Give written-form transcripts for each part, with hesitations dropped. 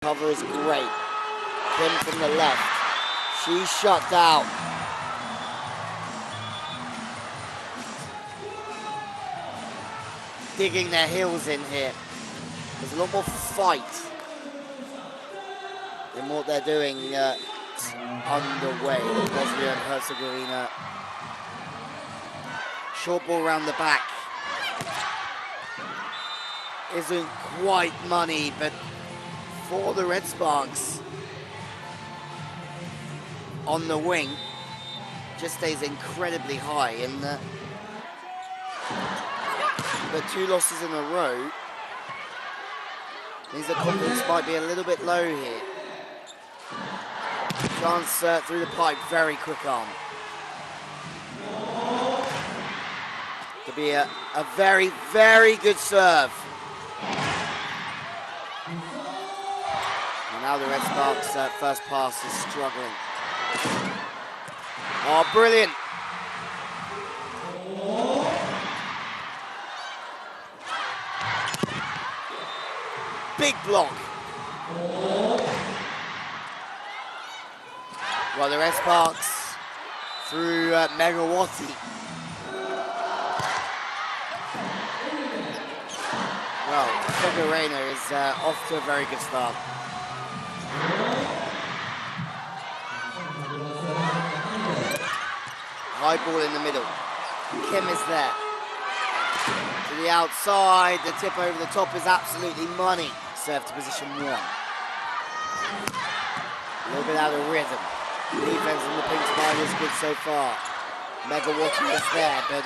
Cover is great. Kim from the left. She's shut down. Digging their heels in here. There's a lot more fight in what they're doing underway in Bosnia and Herzegovina. Short ball around the back. Isn't quite money, but for the Red Sparks on the wing, just stays incredibly high. And the 2 losses in a row means the confidence might be a little bit low here. Chance through the pipe, very quick arm. To be a very, very good serve. And now the Red Sparks' first pass is struggling. Oh, brilliant. Big block. Well, the Red Sparks through Megawati. Well, Figueredo is off to a very good start. High ball in the middle. Kim is there. To the outside, the tip over the top is absolutely money. Serve to position 1. A little bit out of rhythm. Defense from the Pink Spiders good so far. Megawati is there, but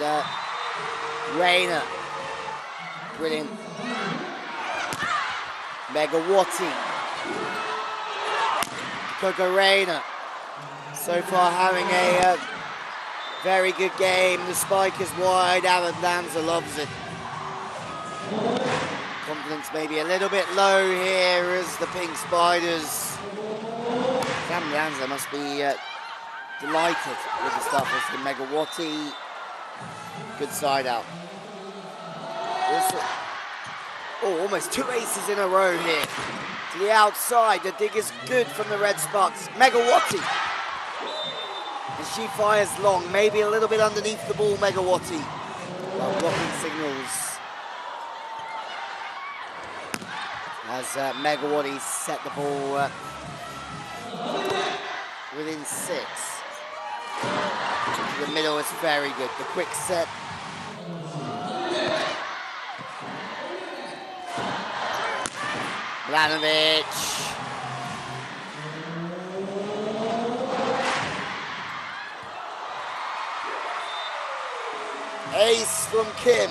Reina. Brilliant. Megawati. Reina. So far having a very good game. The spike is wide. Alan Lanza loves it. Confidence maybe a little bit low here as the Pink Spiders. Sam Lanza must be delighted with the stuff as the Megawati. Good side out. Also, almost 2 aces in a row here. To the outside, the dig is good from the Red Sparks. Megawati. And she fires long, maybe a little bit underneath the ball, Megawati. Well, blocking signals. As Megawati set the ball within 6. The middle is very good. The quick set. Mlanovic. Ace from Kim.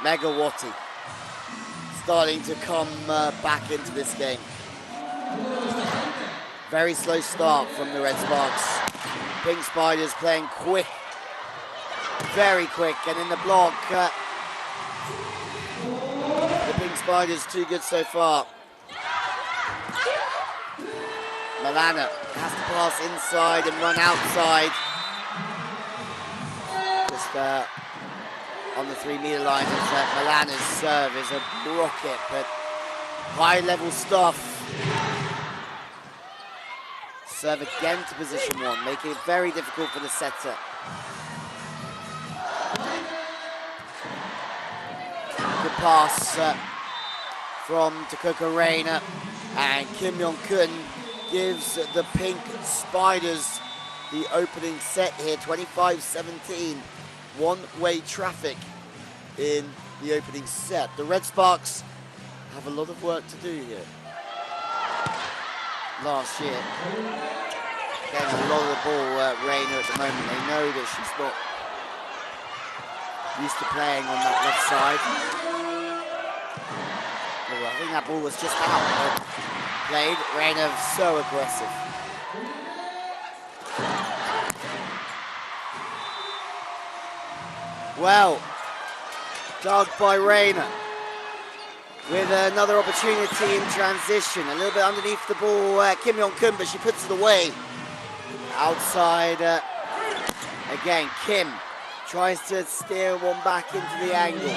Megawati starting to come back into this game. Very slow start from the Red Sparks. Pink Spiders playing quick. Very quick, and in the block, the Pink Spiders too good so far. Milana has to pass inside and run outside. Just on the 3-meter line, is Milana's serve is a rocket, but high-level stuff. Serve again to position 1, making it very difficult for the setter. Good pass from Reina, and Kim Yong-kun gives the Pink Spiders the opening set here, 25-17. One-way traffic in the opening set. The Red Sparks have a lot of work to do here. Last year, getting a lot of the ball, Reina at the moment. They know that she's not used to playing on that left side. Oh, I think that ball was just out. Played. Reina so aggressive. Well, dug by Reina with another opportunity in transition. A little bit underneath the ball, Kim Yong-kun, but she puts it away. Outside, again, Kim Tries to steer one back into the angle.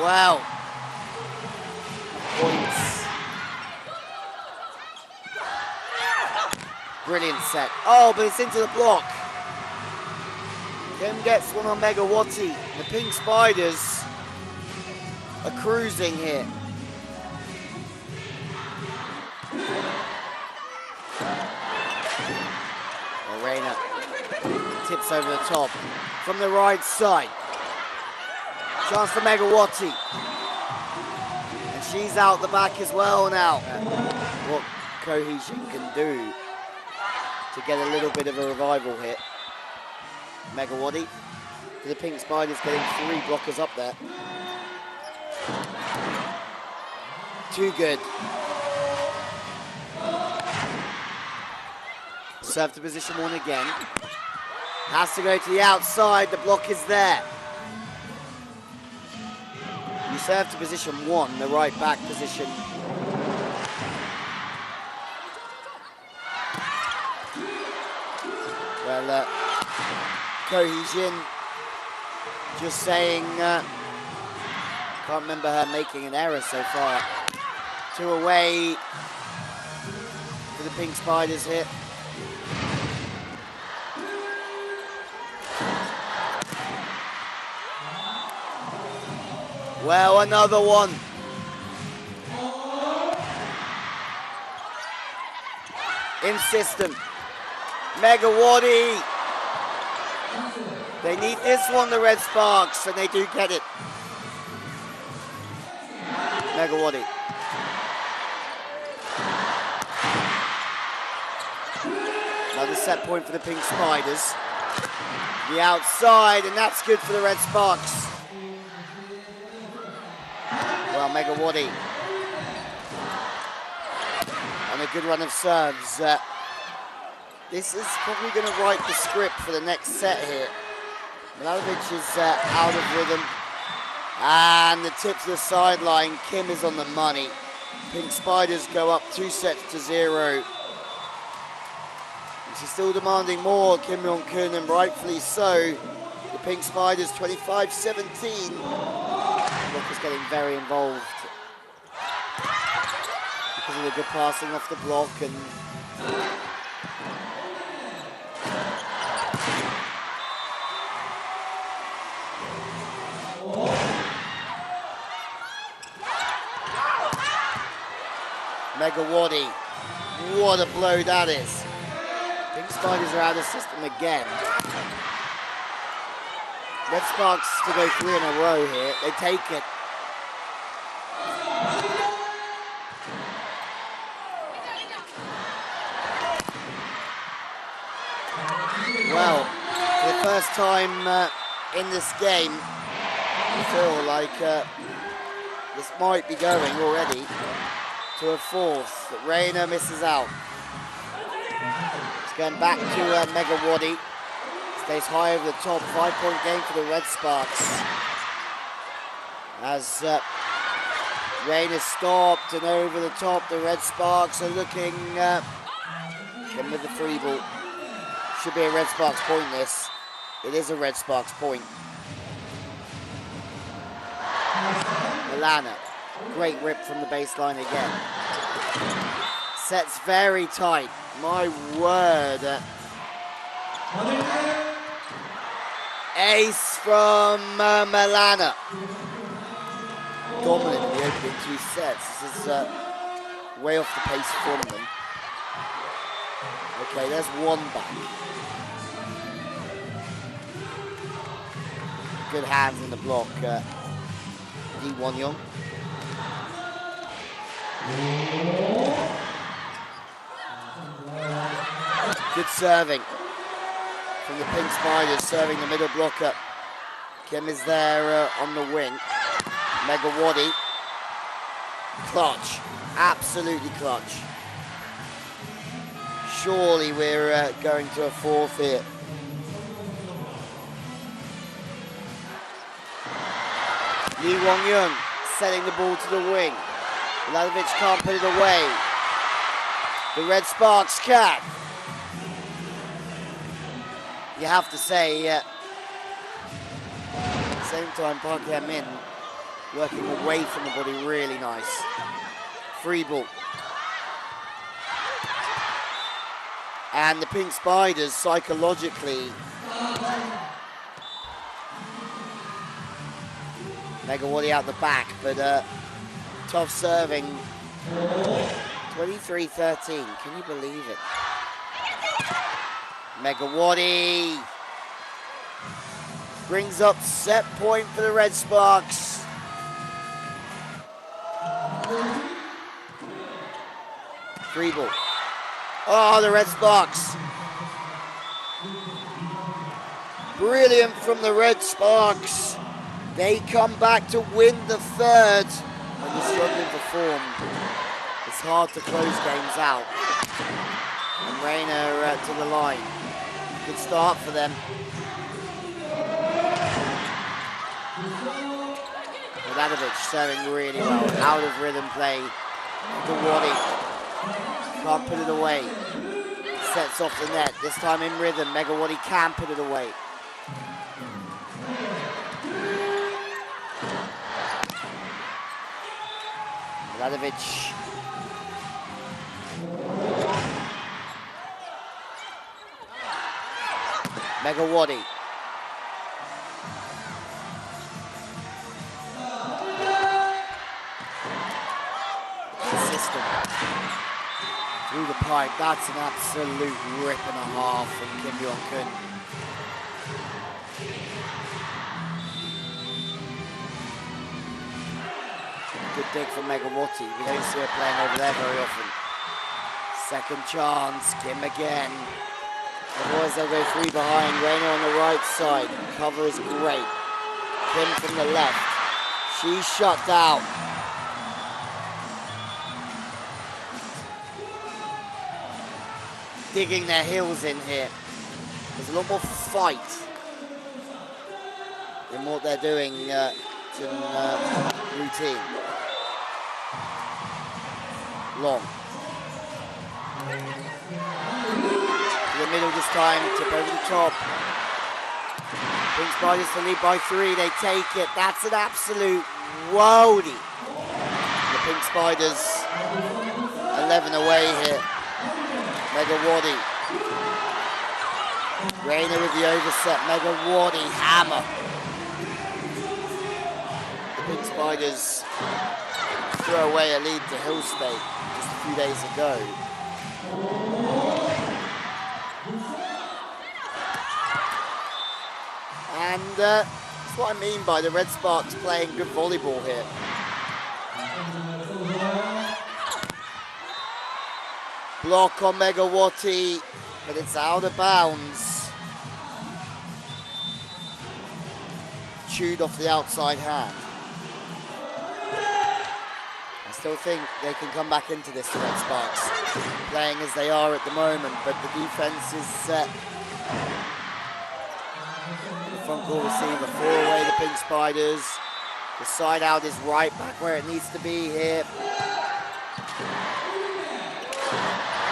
Wow. Points. Brilliant set. Oh, but it's into the block. Kim gets one on Megawati. The Pink Spiders are cruising here. Reina tips over the top from the right side. Chance for Megawati. And she's out the back as well now. What Cohesion can do to get a little bit of a revival hit. Megawati. The Pink Spiders getting 3 blockers up there. Too good. Serve to position 1 again. Has to go to the outside, the block is there. You serve to position 1, the right back position. Well, Cohesion just saying, can't remember her making an error so far. 2 away for the Pink Spiders here. Well, another one. In system. Megawati. They need this one, the Red Sparks, and they do get it. Megawati. Another set point for the Pink Spiders. The outside, and that's good for the Red Sparks. Well, Megawati on a good run of serves. This is probably going to write the script for the next set here. Milanovic is out of rhythm. And the tip to the sideline. Kim is on the money. Pink Spiders go up 2-0. And she's still demanding more, Kim Yong-kun, and rightfully so. The Pink Spiders 25-17. Block is getting very involved because of the good passing off the block and Megawati. What a blow that is. Pink Spiders are out of system again. Red Sparks to go 3 in a row here. They take it. Well, for the first time in this game, I feel like this might be going already to a 4th. But Reina misses out. It's going back to Megawati. Stays high over the top. 5-point game for the Red Sparks. As Rain is stopped and over the top, the Red Sparks are looking in with the free ball. Should be a Red Sparks point this. It is a Red Sparks point. Milana, great rip from the baseline again. Sets very tight. My word. Ace from Milana. Dominant in the opening 2 sets. This is way off the pace from them. Okay, there's 1 back. Good hands in the block. Lee Won-young. Good serving from the Pink Spiders, serving the middle blocker. Kim is there on the wing. Megawati. Clutch. Absolutely clutch. Surely we're going to a 4th here. Lee Won-young setting the ball to the wing. Milanovic can't put it away. The Red Sparks can. you have to say, at the same time, Park Min working away from the body, really nice. Free ball. And the Pink Spiders, psychologically, Megawati out the back, but tough serving. 23-13, can you believe it? Megawati brings up set point for the Red Sparks. Free ball. Oh, the Red Sparks. Brilliant from the Red Sparks. They come back to win the third. When you're struggling for form, it's hard to close games out. And Rayner to the line. Good start for them. Milanovic serving really well. Out of rhythm play. Megawati can't put it away. Sets off the net. This time in rhythm. Megawati can put it away. Milanovic. Megawati. System. Through the pipe. That's an absolute rip and a half from Kim Byung-kun. Good dig from Megawati. We don't see her playing over there very often. Second chance. Kim again. Otherwise they'll go three behind. Rayner on the right side. Cover is great. Kim from the left. She's shut down. Digging their heels in here. There's a lot more fight in what they're doing in routine. Long. To the middle this time, tip over the top. Pink Spiders to lead by 3, they take it. That's an absolute woody. The Pink Spiders 11 away here. Megawati. Rayner with the overset. Megawati hammer. The Pink Spiders throw away a lead to Hill State just a few days ago. And that's what I mean by the Red Sparks playing good volleyball here. Block on Megawati, but it's out of bounds. Chewed off the outside hand. I still think they can come back into this, the Red Sparks, playing as they are at the moment, but the defense is set. The front court receiver, 4 away the Pink Spiders. The side out is right back where it needs to be here.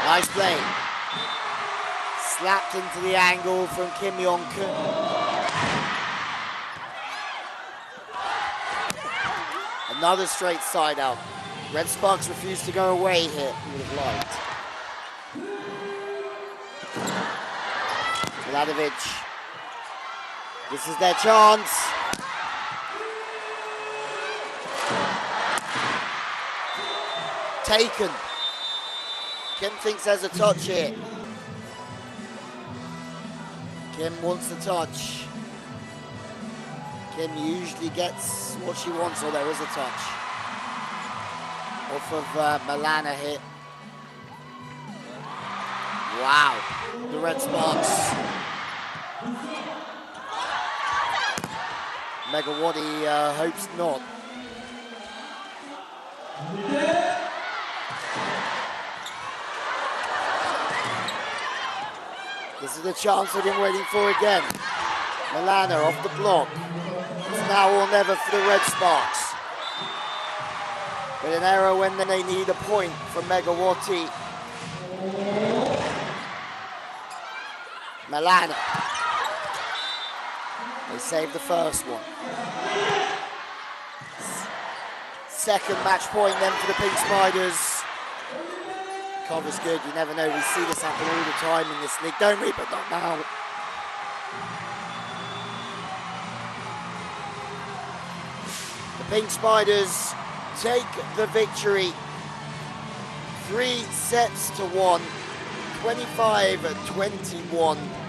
Nice play. Slapped into the angle from Kim Byung-kun. Another straight side out. Red Sparks refused to go away here. He would have liked. Milanovic. This is their chance. Taken. Kim thinks there's a touch here. Kim wants the touch. Kim usually gets what she wants, or there is a touch. Off of Milana hit. Wow, the Red Sparks. Megawati hopes not. This is the chance they've been waiting for again. Milana off the block. It's now or never for the Red Sparks. But an error when they need a point from Megawati. Milana. They saved the first one. Second match point then for the Pink Spiders. Cover's good, you never know, we see this happen all the time in this league, don't we? But not now. The Pink Spiders take the victory. 3 sets to 1, 25-21.